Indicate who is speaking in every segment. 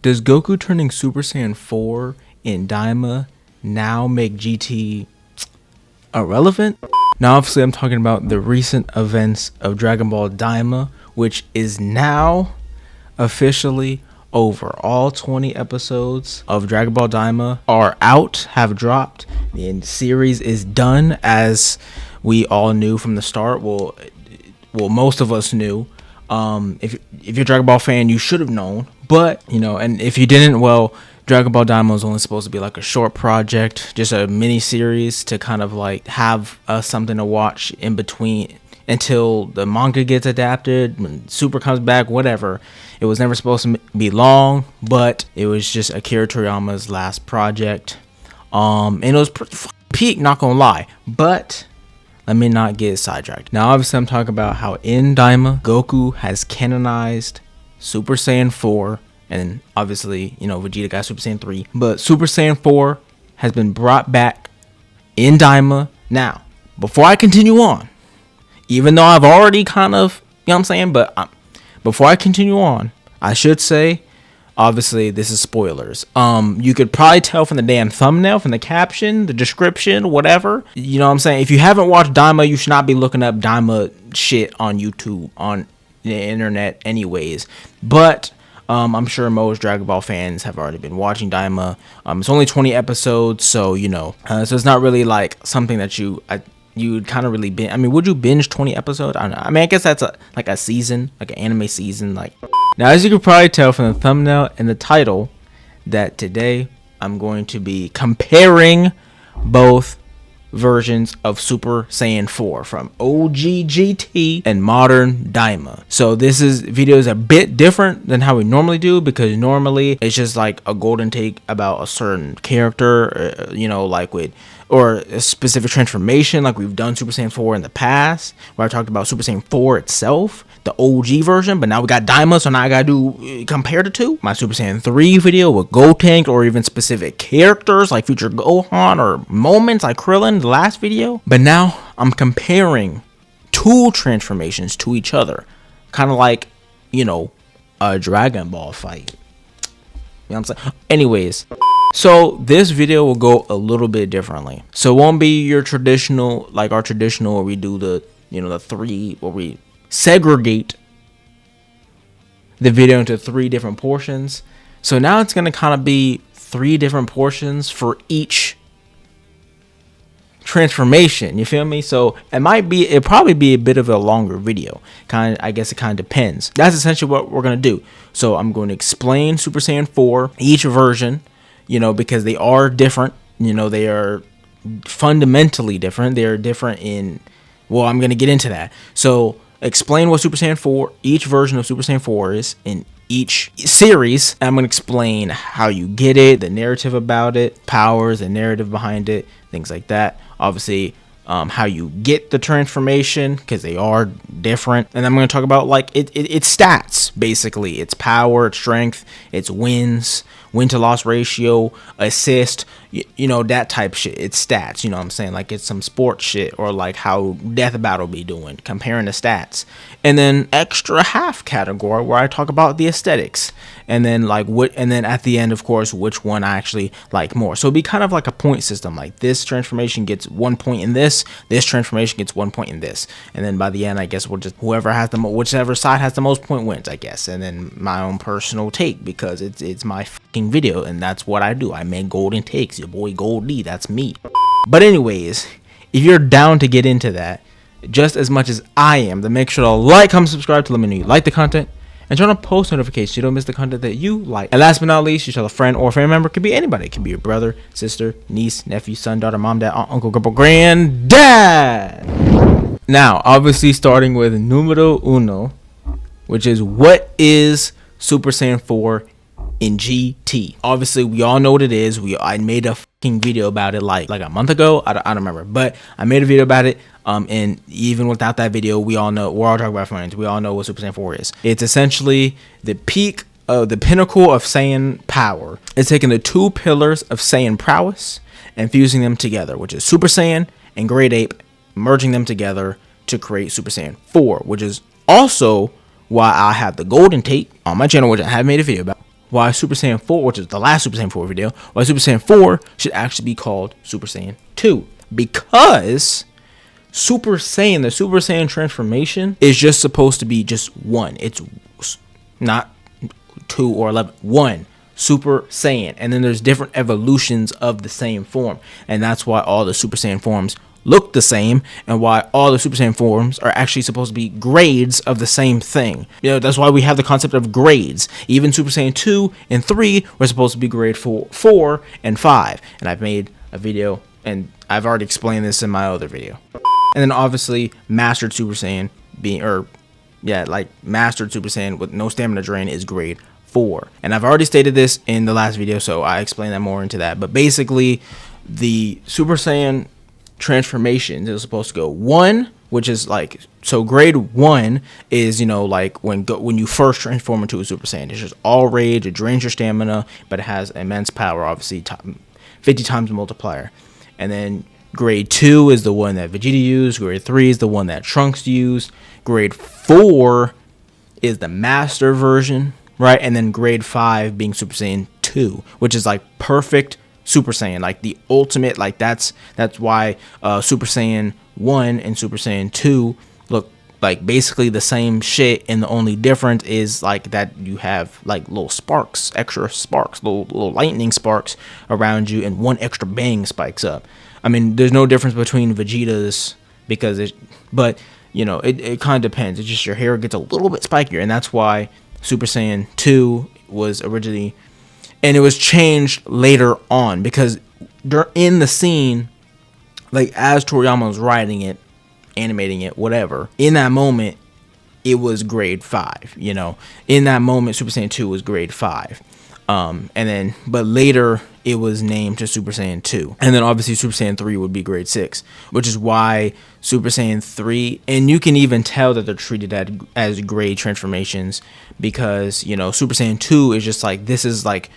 Speaker 1: Does Goku turning Super Saiyan 4 in Daima now make GT irrelevant? Now obviously I'm talking about the recent events of Dragon Ball Daima, which is now officially over. All 20 episodes of Dragon Ball Daima are out, have dropped. The series is done, as we all knew from the start. Well, most of us knew. If you're a Dragon Ball fan, you should have known. But, and if you didn't, well, Dragon Ball Daima is only supposed to be like a short project, just a mini series to kind of like have something to watch in between until the manga gets adapted, when Super comes back, whatever. It was never supposed to be long, but it was just Akira Toriyama's last project. And it was pretty peak, not gonna lie. But let me not get sidetracked. Now, obviously, I'm talking about how in Daima, Goku has canonized Super Saiyan 4, and obviously, Vegeta got Super Saiyan 3, but Super Saiyan 4 has been brought back in Daima. Now, before I continue on, even though I've already kind of, but before I continue on, I should say, obviously, this is spoilers. You could probably tell from the damn thumbnail, from the caption, the description, whatever. You know what I'm saying? If you haven't watched Daima, you should not be looking up Daima shit on YouTube, on the internet anyways. But I'm sure most Dragon Ball fans have already been watching Daima. It's only 20 episodes, so, so it's not really like something that you would kind of really binge. I mean, would you binge 20 episodes? I don't know. I mean, I guess that's like a season, like an anime season. Like, now, as you can probably tell from the thumbnail and the title, that today I'm going to be comparing both versions of Super Saiyan 4 from OG GT and modern Daima. So this video is a bit different than how we normally do, because normally it's just like a golden take about a certain character, like with, or a specific transformation, like we've done Super Saiyan 4 in the past, where I talked about Super Saiyan 4 itself, the OG version. But now we got Daima, so now I gotta do compare the two. My Super Saiyan 3 video with Gotenk, or even specific characters like Future Gohan, or moments like Krillin, the last video. But now I'm comparing two transformations to each other, kind of like, a Dragon Ball fight. You know what I'm saying? Anyways, so this video will go a little bit differently. So it won't be your traditional, like our traditional, where we do the, the three, where we segregate the video into three different portions. So now it's going to kind of be three different portions for each transformation. You feel me? So it'll probably be a bit of a longer video. I guess it kind of depends. That's essentially what we're going to do. So I'm going to explain Super Saiyan 4, each version, because they are different. They are fundamentally different. They are different in, well, I'm going to get into that. So explain what Super Saiyan 4, each version of Super Saiyan 4 is in each series. I'm going to explain how you get it, the narrative about it, powers, the narrative behind it, things like that. Obviously, how you get the transformation, because they are different. And I'm going to talk about like its stats, basically. Its power, its strength, its wins, win to loss ratio, assist, that type shit. Its stats, you know what I'm saying? Like it's some sports shit, or like how Death Battle be doing, comparing the stats. And then extra half category, where I talk about the aesthetics. And then and then at the end, of course, which one I actually like more. So it'd be kind of like a point system. Like this transformation gets 1 point in this transformation gets 1 point in this. And then by the end, I guess we'll just, whichever side has the most point wins, I guess. And then my own personal take, because it's my fucking video, and that's what I do. I make golden takes. Your boy Goldie, that's me. But anyways, if you're down to get into that just as much as I am, then make sure to like, comment, subscribe to let me know you like the content, and turn on post notifications so you don't miss the content that you like. And last but not least, you tell a friend or family member. It could be anybody. It could be your brother, sister, niece, nephew, son, daughter, mom, dad, aunt, uncle, grandpa, granddad. Now, obviously, starting with numero uno, which is what is Super Saiyan 4 in GT. Obviously, we all know what it is. I made a fucking video about it like a month ago. I don't remember, but I made a video about it. And even without that video, we're all talking about friends. We all know what Super Saiyan 4 is. It's essentially the peak of the pinnacle of Saiyan power. It's taking the two pillars of Saiyan prowess and fusing them together, which is Super Saiyan and Great Ape, merging them together to create Super Saiyan 4, which is also why I have the golden tape on my channel, which I have made a video about, why Super Saiyan 4, which is the last Super Saiyan 4 video, why Super Saiyan 4 should actually be called Super Saiyan 2. Because Super Saiyan, the Super Saiyan transformation, is just supposed to be just one. It's not 2 or 11, one Super Saiyan. And then there's different evolutions of the same form. And that's why all the Super Saiyan forms look the same, and why all the Super Saiyan forms are actually supposed to be grades of the same thing. You know, that's why we have the concept of grades. Even Super Saiyan 2 and 3 were supposed to be grade 4 and 5. And I've made a video, and I've already explained this in my other video. And then obviously Mastered Super Saiyan Mastered Super Saiyan with no stamina drain is grade 4. And I've already stated this in the last video, so I explain that more into that. But basically, the Super Saiyan transformations is supposed to go 1, which is like, so grade 1 is, you know, like when you first transform into a Super Saiyan. It's just all rage, it drains your stamina, but it has immense power, obviously 50 times multiplier. And then grade 2 is the one that Vegeta used. Grade 3 is the one that Trunks used. Grade 4 is the master version, right? And then grade 5 being Super Saiyan 2, which is like perfect Super Saiyan, like the ultimate. Like that's why Super Saiyan 1 and Super Saiyan 2 look like basically the same shit, and the only difference is like that you have like little sparks, extra sparks, little lightning sparks around you, and one extra bang spikes up. I mean, there's no difference between Vegeta's, but you know, it kind of depends. It's just your hair gets a little bit spikier, and that's why Super Saiyan 2 was originally, and it was changed later on, because in the scene, like as Toriyama was writing it, animating it, whatever, in that moment, it was grade 5, you know. In that moment, Super Saiyan 2 was grade 5. But later it was named to Super Saiyan 2. And then obviously Super Saiyan 3 would be grade 6, which is why Super Saiyan 3, and you can even tell that they're treated as grade transformations, because, you know, Super Saiyan 2 is just like, this is like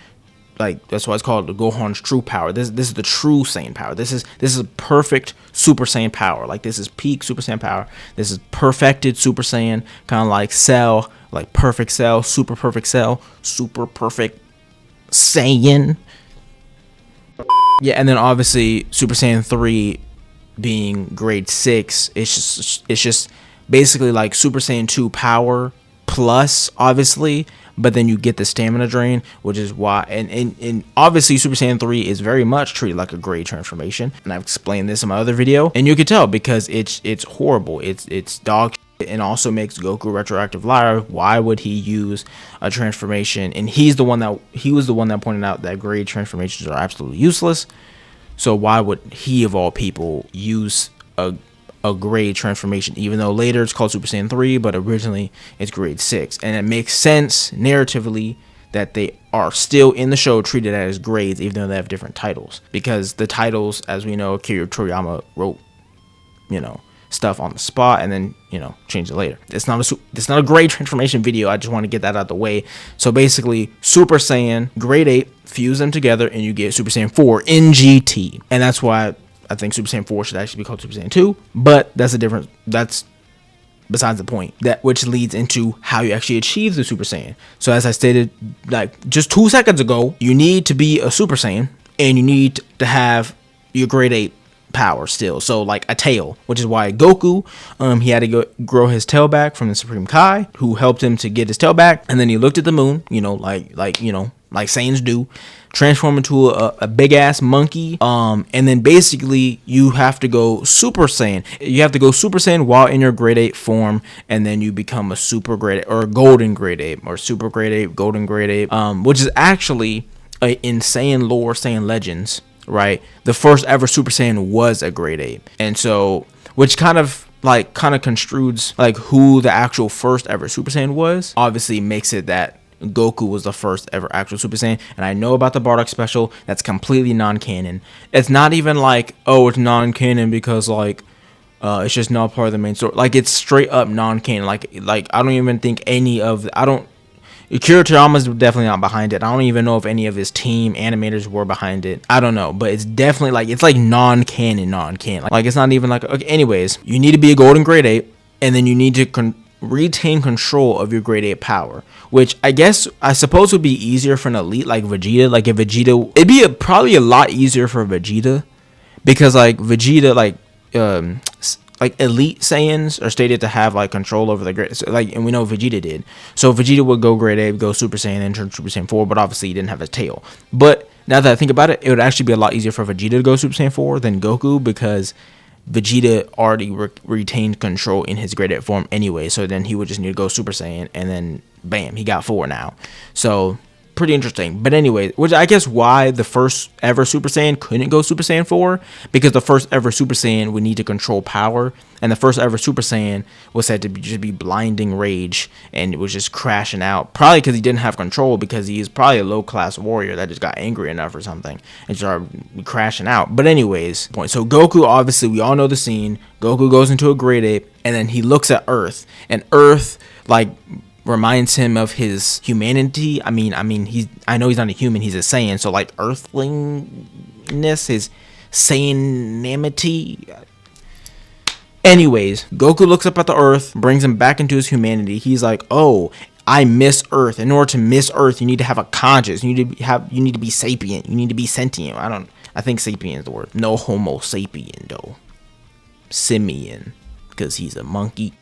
Speaker 1: that's why it's called Gohan's true power. This is the true Saiyan power. This is perfect Super Saiyan power. Like, this is peak Super Saiyan power. This is perfected Super Saiyan, kind of like Cell, like perfect Cell, super perfect Cell, super perfect Saiyan. Yeah, and then obviously Super Saiyan 3 being grade 6, it's just basically like Super Saiyan 2 power plus, obviously, but then you get the stamina drain, which is why, and obviously Super Saiyan 3 is very much treated like a grade transformation, and I've explained this in my other video, and you can tell because it's horrible, it's dog shit, and also makes Goku retroactive liar. Why would he use a transformation? And he was the one that pointed out that grade transformations are absolutely useless. So why would he of all people use a grade transformation, even though later it's called Super Saiyan 3, but originally it's grade 6? And it makes sense narratively that they are still in the show treated as grades, even though they have different titles, because the titles, as we know, Akira Toriyama wrote, you know, stuff on the spot and then, you know, changed it later. It's not a grade transformation video. I just want to get that out of the way. So basically, Super Saiyan grade 8, fuse them together, and you get Super Saiyan 4 in GT, and that's why I think Super Saiyan 4 should actually be called Super Saiyan 2, but that's besides the point. That which leads into how you actually achieve the Super Saiyan. So as I stated like just 2 seconds ago, you need to be a Super Saiyan, and you need to have your grade 8 power still. So like a tail, which is why Goku, he had to grow his tail back from the Supreme Kai, who helped him to get his tail back, and then he looked at the moon, you know, like Saiyans do, transform into a big ass monkey, and then basically you have to go Super Saiyan. You have to go Super Saiyan while in your grade 8 form, and then you become a super grade 8 or a golden grade 8 or super grade 8, golden grade 8, which is actually in Saiyan lore, Saiyan legends, right? The first ever Super Saiyan was a grade 8, and so which kind of construes like who the actual first ever Super Saiyan was. Obviously makes it that Goku was the first ever actual Super Saiyan. And I know about the Bardock special, that's completely non-canon. It's not even like, oh, it's non-canon because like it's just not part of the main story. Like, it's straight up non-canon. Like I don't even think Akira Toriyama's definitely not behind it. I don't even know if any of his team animators were behind it. I don't know, but it's definitely like, it's like non-canon. Like it's not even like, okay, anyways, you need to be a golden grade 8, and then you need to retain control of your grade 8 power, which I suppose would be easier for an elite like Vegeta. Like if Vegeta, it'd be probably a lot easier for Vegeta, because like Vegeta, like elite Saiyans are stated to have like control over the grade, so, like, and we know Vegeta did. So Vegeta would go grade 8, go Super Saiyan, and turn Super Saiyan 4, but obviously he didn't have a tail. But now that I think about it, it would actually be a lot easier for Vegeta to go Super Saiyan 4 than Goku, because Vegeta already retained control in his grade 8 form anyway, so then he would just need to go Super Saiyan, and then bam, he got 4 now. So pretty interesting. But anyway, which I guess why the first ever Super Saiyan couldn't go Super Saiyan 4, because the first ever Super Saiyan would need to control power, and the first ever Super Saiyan was said to just be blinding rage, and it was just crashing out, probably because he didn't have control, because he is probably a low class warrior that just got angry enough or something and started crashing out. But anyways, so Goku, obviously we all know the scene. Goku goes into a grade 8, and then he looks at Earth, and Earth like reminds him of his humanity. I know he's not a human, he's a Saiyan, so like earthlingness, his Saiyanimity. Anyways, Goku looks up at the Earth, brings him back into his humanity. He's like, oh, I miss Earth. In order to miss Earth, you need to have a conscience. You need to be sapient. You need to be sentient. I think sapient is the word. No homo sapien though. Simian, because he's a monkey.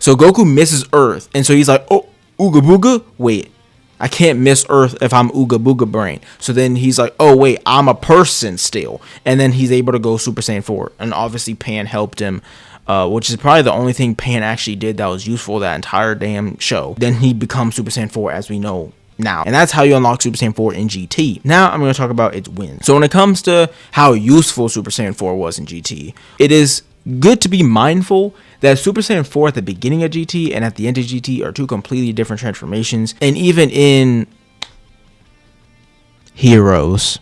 Speaker 1: So Goku misses Earth, and so he's like, oh, Ooga Booga? Wait, I can't miss Earth if I'm Ooga Booga brain. So then he's like, oh wait, I'm a person still. And then he's able to go Super Saiyan 4. And obviously Pan helped him, which is probably the only thing Pan actually did that was useful that entire damn show. Then he becomes Super Saiyan 4 as we know now. And that's how you unlock Super Saiyan 4 in GT. Now I'm going to talk about its wins. So when it comes to how useful Super Saiyan 4 was in GT, it is good to be mindful that Super Saiyan 4 at the beginning of GT and at the end of GT are two completely different transformations. And even in Heroes,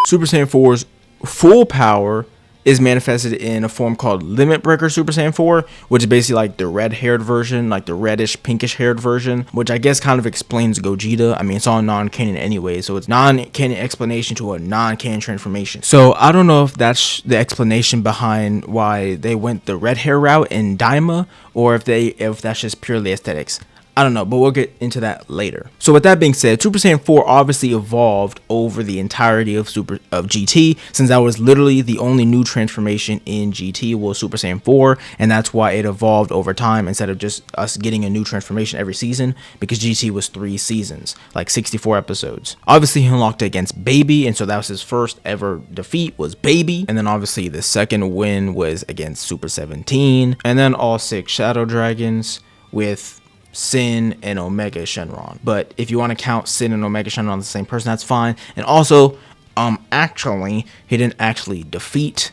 Speaker 1: Super Saiyan 4's full power is manifested in a form called Limit Breaker Super Saiyan 4, which is basically like the red-haired version, like the reddish, pinkish-haired version, which I guess kind of explains Gogeta. I mean, it's all non-canon anyway, so it's non-canon explanation to a non-canon transformation. So I don't know if that's the explanation behind why they went the red hair route in Daima, or if that's just purely aesthetics. I don't know, but we'll get into that later. So with that being said, Super Saiyan 4 obviously evolved over the entirety of GT, since that was literally the only new transformation in GT was Super Saiyan 4, and that's why it evolved over time instead of just us getting a new transformation every season, because GT was 3 seasons, like 64 episodes. Obviously he unlocked it against Baby, and so that was his first ever defeat was Baby, and then obviously the second win was against Super 17, and then all 6 Shadow Dragons with Sin and Omega Shenron. But if you want to count Sin and Omega Shenron the same person, that's fine. And also, actually, he didn't actually defeat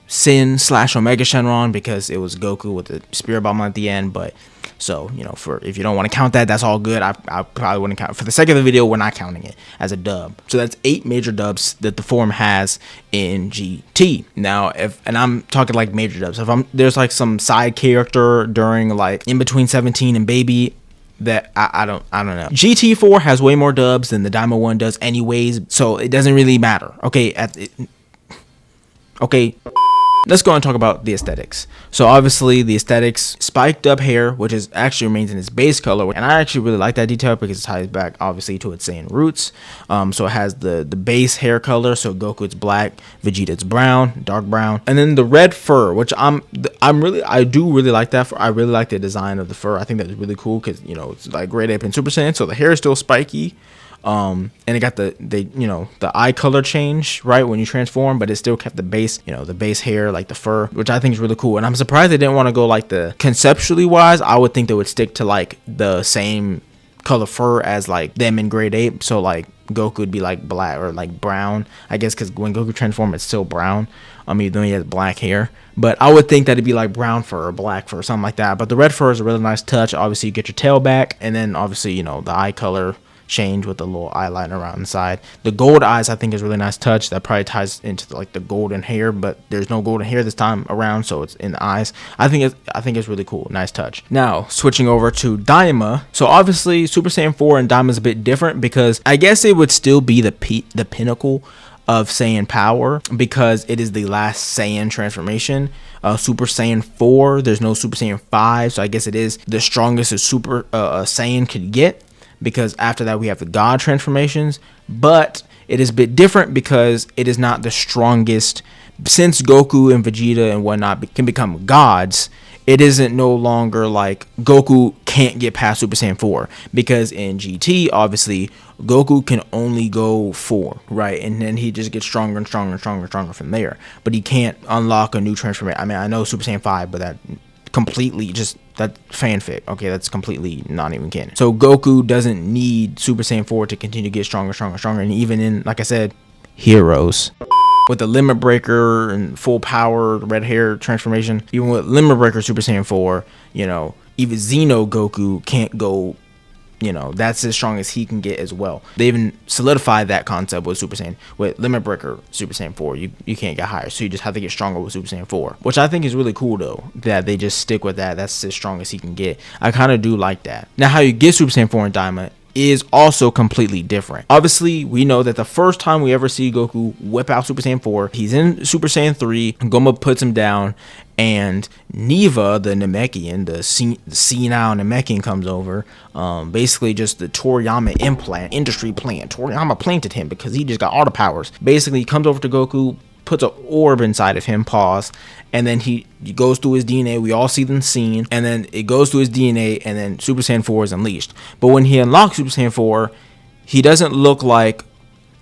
Speaker 1: Sin / Omega Shenron because it was Goku with the Spirit Bomb at the end. But so, you know, if you don't want to count that, that's all good. I probably wouldn't count. For the sake of the video, we're not counting it as a dub. So that's 8 major dubs that the form has in GT. Now, and I'm talking like major dubs. If there's like some side character during like in between 17 and Baby that I don't know. GT4 has way more dubs than the Daima 1 does anyways, so it doesn't really matter. Okay, okay. Let's go and talk about the aesthetics. So obviously the aesthetics, spiked up hair, which is actually remains in its base color, and I actually really like that detail because it ties back obviously to its Saiyan roots. So it has the base hair color. So Goku it's black, Vegeta it's brown, dark brown, and then the red fur, which I do really like that. I really like the design of the fur. I think that's really cool because, you know, it's like grade 8 and Super Saiyan, so the hair is still spiky. And it got the eye color change right when you transform, but it still kept the base, the base hair, like the fur, which I think is really cool. And I'm surprised they didn't want to go like the conceptually wise. I would think they would stick to like the same color fur as like them in grade 8. So like Goku would be like black or like brown, I guess, because when Goku transforms, it's still brown. Even though he has black hair, but I would think that it'd be like brown fur or black fur, something like that. But the red fur is a really nice touch. Obviously, you get your tail back, and then obviously, the eye color change with the little eyeliner around the side. The gold eyes I think is a really nice touch. That probably ties into the golden hair, but there's no golden hair this time around, so it's in the eyes. I think it's really cool. Nice touch. Now switching over to Daima. So obviously Super Saiyan 4 and Daima is a bit different because I guess it would still be the pinnacle of Saiyan power because it is the last Saiyan transformation. Super Saiyan 4, there's no Super Saiyan 5, so I guess it is the strongest a Super Saiyan could get, because after that we have the God transformations. But it is a bit different because it is not the strongest. Since Goku and Vegeta and whatnot can become gods, it isn't no longer like Goku can't get past Super Saiyan 4, because in GT, obviously, Goku can only go 4, right? And then he just gets stronger and stronger and stronger and stronger from there. But he can't unlock a new transformation. I mean, I know Super Saiyan 5, but that completely just, that fanfic. Okay, that's completely not even canon. So Goku doesn't need Super Saiyan 4 to continue to get stronger, stronger, stronger. And even in, like I said, Heroes, with the Limit Breaker and full power red hair transformation, even with Limit Breaker Super Saiyan 4, you know, even Xeno Goku can't go, you know, that's as strong as he can get as well. They even solidified that concept with Super Saiyan. With Limit Breaker Super Saiyan 4, you can't get higher, so you just have to get stronger with Super Saiyan 4, which I think is really cool though, that they just stick with that. That's as strong as he can get. I kind of do like that. Now, how you get Super Saiyan 4 in Daima is also completely different. Obviously, we know that the first time we ever see Goku whip out Super Saiyan 4, he's in Super Saiyan 3, Goma puts him down, and Neva, the Namekian, the senile Namekian, comes over. Basically just the Toriyama industry plant. Toriyama planted him because he just got all the powers. Basically, he comes over to Goku, puts an orb inside of him, and then he goes through his DNA. We all see the scene, and then it goes through his DNA, and then Super Saiyan 4 is unleashed. But when he unlocks Super Saiyan 4, he doesn't look like,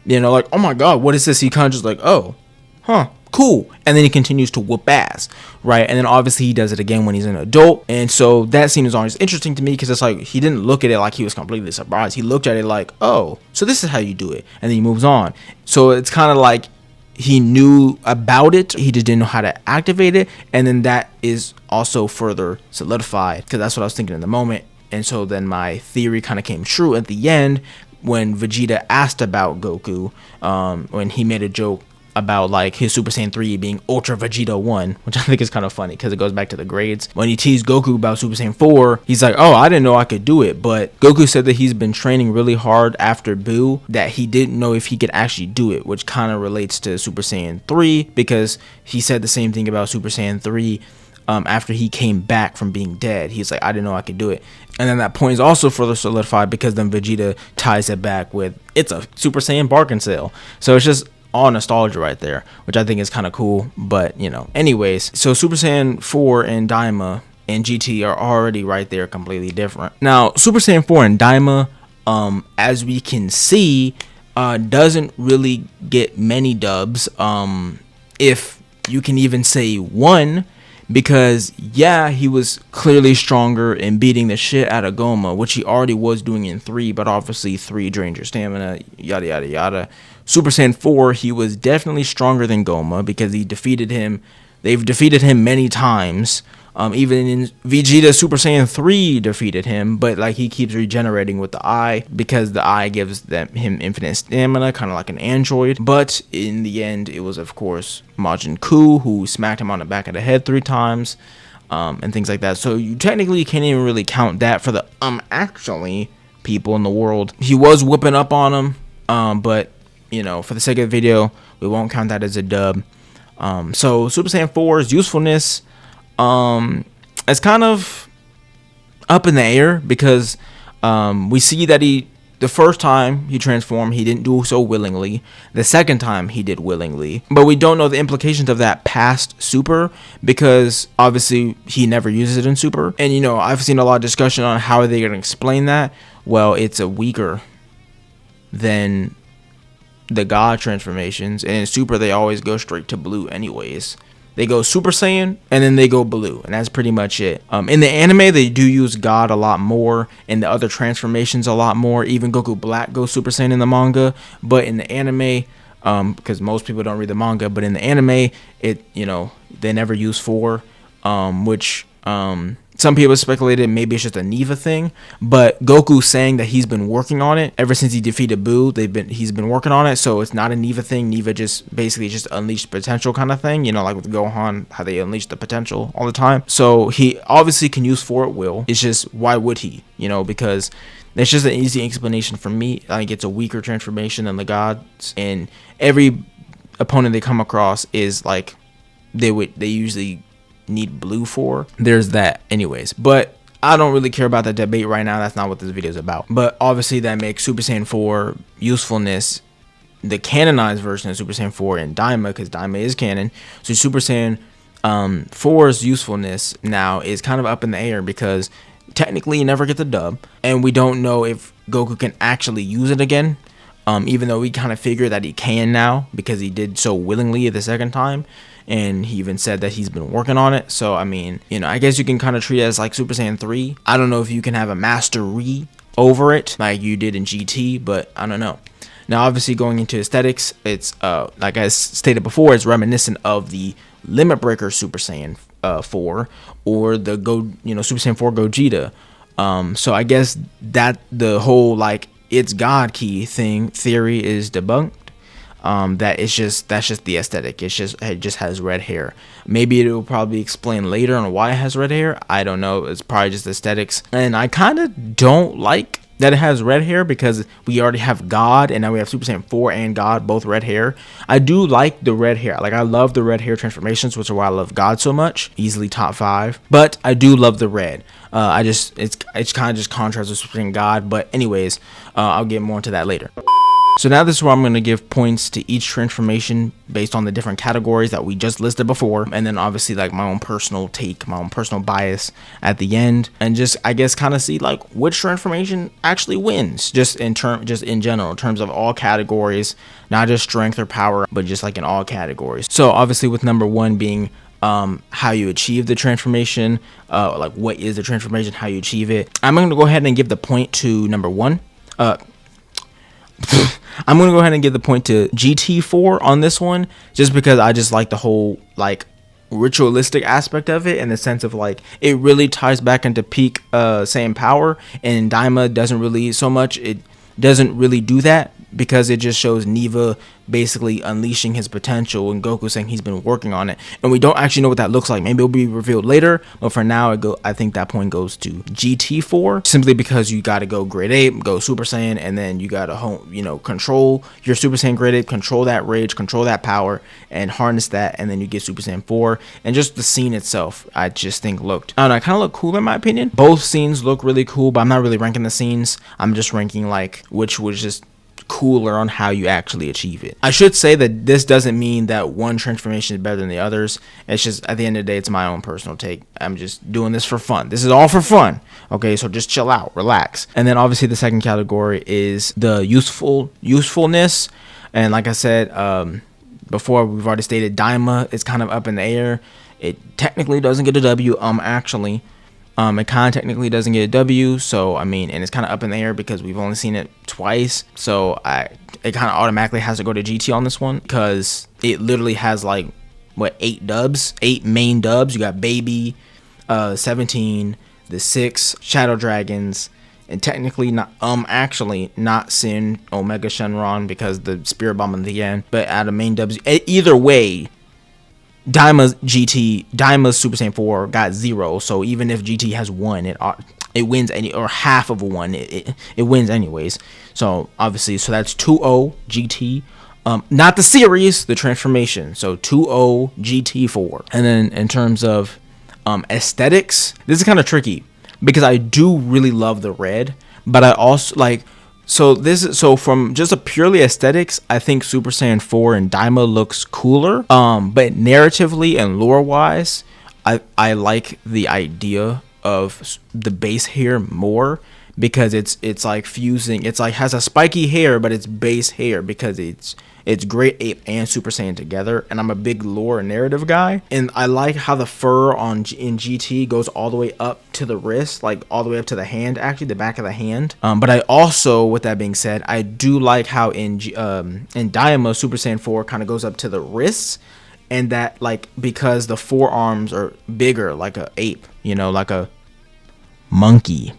Speaker 1: you know, like, oh my god, what is this? He kind of just like, oh, huh, cool. And then he continues to whoop ass, right? And then obviously he does it again when he's an adult. And so that scene is always interesting to me because it's like he didn't look at it like he was completely surprised. He looked at it like, oh, so this is how you do it. And then he moves on. So it's kind of like he knew about it, he just didn't know how to activate it. And then that is also further solidified, because that's what I was thinking in the moment. And so then my theory kind of came true at the end when Vegeta asked about Goku, when he made a joke about like his Super Saiyan 3 being Ultra Vegeta 1, which I think is kind of funny because it goes back to the grades. When he teased Goku about Super Saiyan 4, he's like, oh, I didn't know I could do it. But Goku said that he's been training really hard after Buu, that he didn't know if he could actually do it, which kind of relates to Super Saiyan 3, because he said the same thing about Super Saiyan 3 after he came back from being dead. He's like, I didn't know I could do it. And then that point is also further solidified because then Vegeta ties it back with, it's a Super Saiyan bargain sale. So it's just all nostalgia right there, which I think is kind of cool. But, you know, anyways, so Super Saiyan 4 and Daima and GT are already right there, completely different. Now, Super Saiyan 4 and Daima, as we can see, doesn't really get many dubs, if you can even say one, because yeah, he was clearly stronger in beating the shit out of Goma, which he already was doing in 3, but obviously 3 drained your stamina, yada yada yada. Super Saiyan 4, he was definitely stronger than Goma because he defeated him. They've defeated him many times. Even in Vegeta Super Saiyan 3 defeated him, but like he keeps regenerating with the eye because the eye gives him infinite stamina, kind of like an android. But in the end, it was of course Majin Buu who smacked him on the back of the head 3 times, and things like that. So you technically can't even really count that for the actually people in the world. He was whooping up on him, but you know, for the sake of the video, we won't count that as a dub. So Super Saiyan 4's usefulness, it's kind of up in the air because we see that the first time he transformed, he didn't do so willingly. The second time he did willingly, but we don't know the implications of that past Super because obviously he never uses it in Super. And you know, I've seen a lot of discussion on how are they going to explain that. Well, it's a weaker than the God transformations, and in Super they always go straight to blue anyways. They go Super Saiyan and then they go blue, and that's pretty much it. In the anime, they do use God a lot more, and the other transformations a lot more. Even Goku Black goes Super Saiyan in the manga, but in the anime, because most people don't read the manga, but in the anime, they never use 4, which some people speculated maybe it's just a Neva thing, but Goku's saying that he's been working on it ever since he defeated Buu. He's been working on it, so it's not a Neva thing. Neva just basically just unleashed potential kind of thing, you know, like with Gohan, how they unleash the potential all the time. So he obviously can use 4 at will. It's just, why would he? You know, because it's just an easy explanation for me. I think it's a weaker transformation than the gods, and every opponent they come across is like they usually need blue for. There's that anyways, but I don't really care about that debate right now. That's not what this video is about. But obviously that makes Super Saiyan 4 usefulness, the canonized version of Super Saiyan 4 in Daima, because Daima is canon. So Super Saiyan 4's usefulness now is kind of up in the air, because technically you never get the dub, and we don't know if Goku can actually use it again, even though we kind of figure that he can now, because he did so willingly the second time, and he even said that he's been working on it. So I mean, you know, I guess you can kind of treat it as like Super Saiyan 3. I don't know if you can have a mastery over it like you did in GT, but I don't know. Now obviously going into aesthetics, it's like I stated before, it's reminiscent of the Limit Breaker Super Saiyan 4 or the Super Saiyan 4 Gogeta. So I guess that the whole like it's God key theory is debunked. That's just the aesthetic. It just has red hair. Maybe it will probably explain later on why it has red hair. I don't know. It's probably just aesthetics. And I kind of don't like that it has red hair, because we already have God, and now we have Super Saiyan 4 and God, both red hair. I do like the red hair. Like, I love the red hair transformations, which is why I love God so much. Easily top 5. But I do love the red. It's kind of just contrasts with Super Saiyan God. But anyways, I'll get more into that later. So now this is where I'm going to give points to each transformation based on the different categories that we just listed before, and then obviously like my own personal take, my own personal bias at the end, and just I guess kind of see like which transformation actually wins, just in general, in terms of all categories, not just strength or power, but just like in all categories. So obviously with number 1 being how you achieve the transformation, like what is the transformation, how you achieve it. I'm going to go ahead and give the point to number 1. I'm going to go ahead and give the point to GT4 on this one, just because I just like the whole like ritualistic aspect of it, in the sense of like it really ties back into peak Saiyan power, and Daima doesn't really so much. It doesn't really do that, because it just shows Neva basically unleashing his potential and Goku saying he's been working on it, and we don't actually know what that looks like. Maybe it'll be revealed later, but for now I think that point goes to GT4, simply because you got to go grade 8, go Super Saiyan, and then you got to control your Super Saiyan grade 8, control that rage, control that power, and harness that, and then you get Super Saiyan 4. And just the scene itself, I just think looked, I don't know, it kind of looked cool in my opinion. Both scenes look really cool, but I'm not really ranking the scenes. I'm just ranking like which was just cooler on how you actually achieve it. I should say that this doesn't mean that one transformation is better than the others. It's just, at the end of the day, it's my own personal take. I'm just doing this for fun. This is all for fun. Okay, so just chill out, relax. And then obviously the second category is the usefulness. And like I said before, we've already stated Daima is kind of up in the air. It technically doesn't get a W. Actually, it kind of technically doesn't get a W, so I mean, and it's kind of up in the air because we've only seen it twice, so it kind of automatically has to go to GT on this one, because it literally has like what, 8 main dubs. You got Baby, 17, the 6 Shadow Dragons, and technically not actually not Sin Omega Shenron, because the Spirit Bomb in the end. But out of main dubs, either way, Daima's Super Saiyan 4 got 0, so even if GT has 1, it wins or half of a 1, it wins anyways. So obviously, so that's 2-0 GT, not the series, the transformation. So 2-0 GT4. And then in terms of aesthetics, this is kind of tricky, because I do really love the red, but I also like. So from just a purely aesthetics, I think Super Saiyan 4 and Daima looks cooler. But narratively and lore wise, I like the idea of the base hair more, because it's like fusing. It's like has a spiky hair, but it's base hair, because it's Great Ape and Super Saiyan together. And I'm a big lore and narrative guy, and I like how the fur in GT goes all the way up to the wrist, like all the way up to the hand, actually the back of the hand. But I also, with that being said, I do like how in Daima Super Saiyan 4 kind of goes up to the wrists, and that like because the forearms are bigger, like a ape, like a monkey.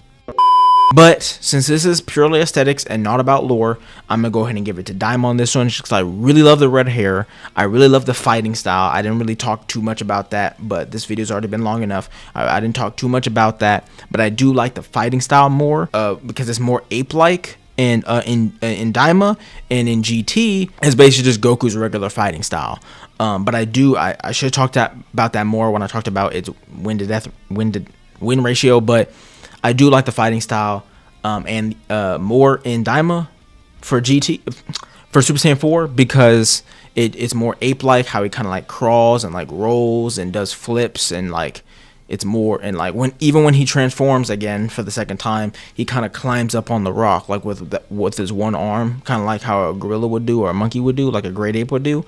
Speaker 1: But since this is purely aesthetics and not about lore, I'm going to go ahead and give it to Daima on this one, just because I really love the red hair. I really love the fighting style. I didn't really talk too much about that, but this video's already been long enough. I didn't talk too much about that, but I do like the fighting style more, because it's more ape-like. in Daima, and in GT is basically just Goku's regular fighting style. But I should talk about that more when I talked about its win ratio. But I do like the fighting style and more in Daima for Super Saiyan 4, because it's more ape-like, how he kind of like crawls and like rolls and does flips, and like it's more, and like when he transforms again for the second time, he kind of climbs up on the rock like with his one arm, kind of like how a gorilla would do or a monkey would do, like a great ape would do.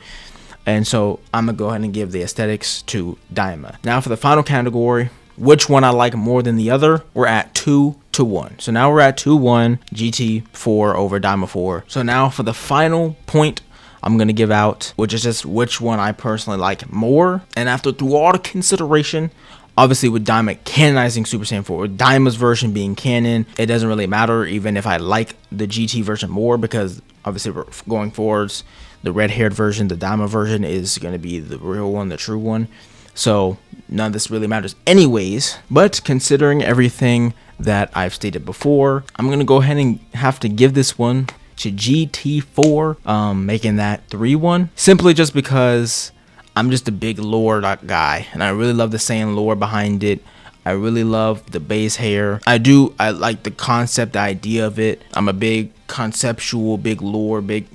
Speaker 1: And so I'm gonna go ahead and give the aesthetics to Daima. Now for the final category, which one I like more than the other, we're at 2-1. So now we're at 2-1, GT4 over Daima 4. So now for the final point I'm going to give out, which is just which one I personally like more. And after through all the consideration, obviously with Daima canonizing Super Saiyan 4, with Daima's version being canon, it doesn't really matter even if I like the GT version more, because obviously we're going forwards, the red-haired version, the Daima version, is going to be the real one, the true one. So none of this really matters anyways. But considering everything that I've stated before, I'm going to go ahead and have to give this one to GT4, making that 3-1, simply just because I'm just a big lore guy, and I really love the Saiyan lore behind it. I really love the base hair. I like the concept, the idea of it. I'm a big conceptual, big lore, big,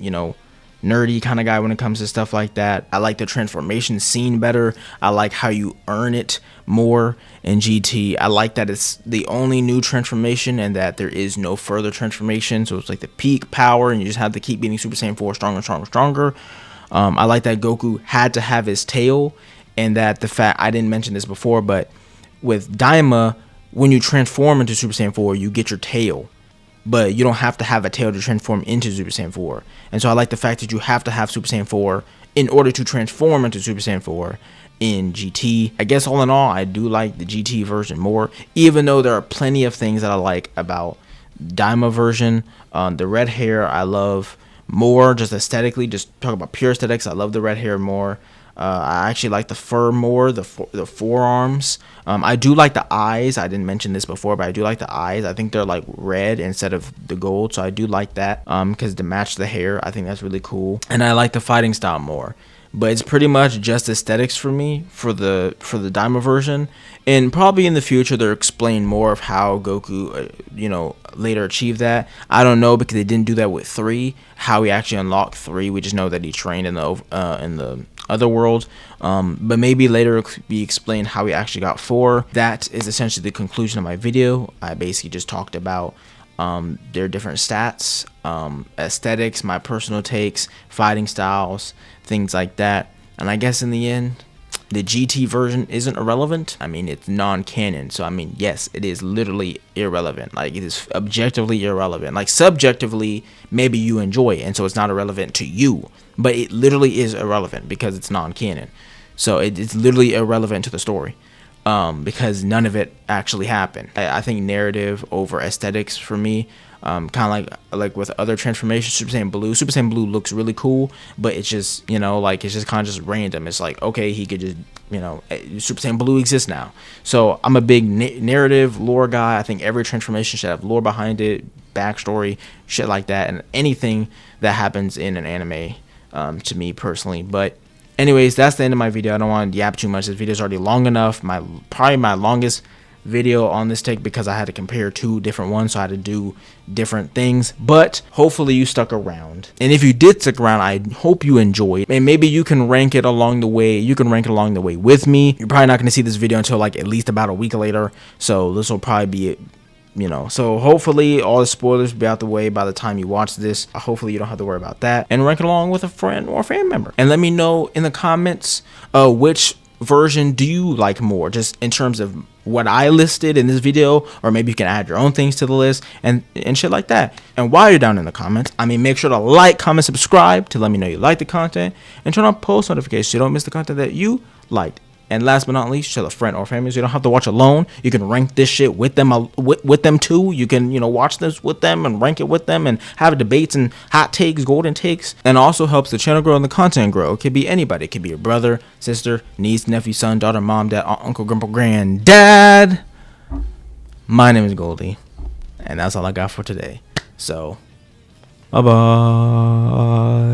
Speaker 1: nerdy kind of guy when it comes to stuff like that. I like the transformation scene better. I like how you earn it more in GT. I like that it's the only new transformation and that there is no further transformation. So it's like the peak power and you just have to keep beating Super Saiyan 4 stronger. I like that Goku had to have his tail, and that the fact, I didn't mention this before, but with Daima, when you transform into Super Saiyan 4, you get your tail. But you don't have to have a tail to transform into Super Saiyan 4. And so I like the fact that you have to have Super Saiyan 4 in order to transform into Super Saiyan 4 in GT. I guess all in all, I do like the GT version more, even though there are plenty of things that I like about Daima version. The red hair I love more, just aesthetically, just talk about pure aesthetics. I love the red hair more. I actually like the fur more, the forearms. I do like the eyes. I didn't mention this before, but I do like the eyes. I think they're like red instead of the gold, so I do like that because to match the hair, I think that's really cool. And I like the fighting style more. But it's pretty much just aesthetics for me for the Daima version, and probably in the future they'll explain more of how Goku later achieved that. I don't know, because they didn't do that with 3, how he actually unlocked 3. We just know that he trained in the other world, but maybe later it'll be explained how he actually got 4. That is essentially the conclusion of my video. I basically just talked about their different stats, aesthetics, my personal takes, fighting styles, things like that. And I guess in the end, the GT version isn't irrelevant. I mean, it's non-canon, so I mean, yes, it is literally irrelevant. Like, it is objectively irrelevant. Like, subjectively, maybe you enjoy it, and so it's not irrelevant to you, but it literally is irrelevant because it's non-canon. So it's literally irrelevant to the story, because none of it actually happened. I think narrative over aesthetics for me. Kind of like with other transformations. Super Saiyan Blue looks really cool, but it's just, like, it's just kind of just random. It's like, okay, he could just, Super Saiyan Blue exists now. So I'm a big narrative lore guy. I think every transformation should have lore behind it, backstory, shit like that, and anything that happens in an anime, to me personally. But anyways, that's the end of my video. I don't want to yap too much. This video is already long enough. Probably my longest video on this take, because I had to compare 2 different ones, so I had to do different things. But hopefully you stuck around, and if you did stick around, I hope you enjoyed, and maybe you can rank it along the way. You can rank it along the way with me. You're probably not going to see this video until like at least about a week later, so this will probably be it. So hopefully all the spoilers will be out the way by the time you watch this. Hopefully you don't have to worry about that, and rank it along with a friend or family member. And let me know in the comments which version do you like more, just in terms of what I listed in this video, or maybe you can add your own things to the list and shit like that. And while you're down in the comments, make sure to like, comment, subscribe to let me know you like the content, and turn on post notifications so you don't miss the content that you liked. And last but not least, tell a friend or family so you don't have to watch alone. You can rank this shit with them, with them too. You can, watch this with them and rank it with them and have debates and hot takes, golden takes. And also helps the channel grow and the content grow. It could be anybody. It could be your brother, sister, niece, nephew, son, daughter, mom, dad, aunt, uncle, grandpa, granddad. My name is Goldie, and that's all I got for today. So Bye bye.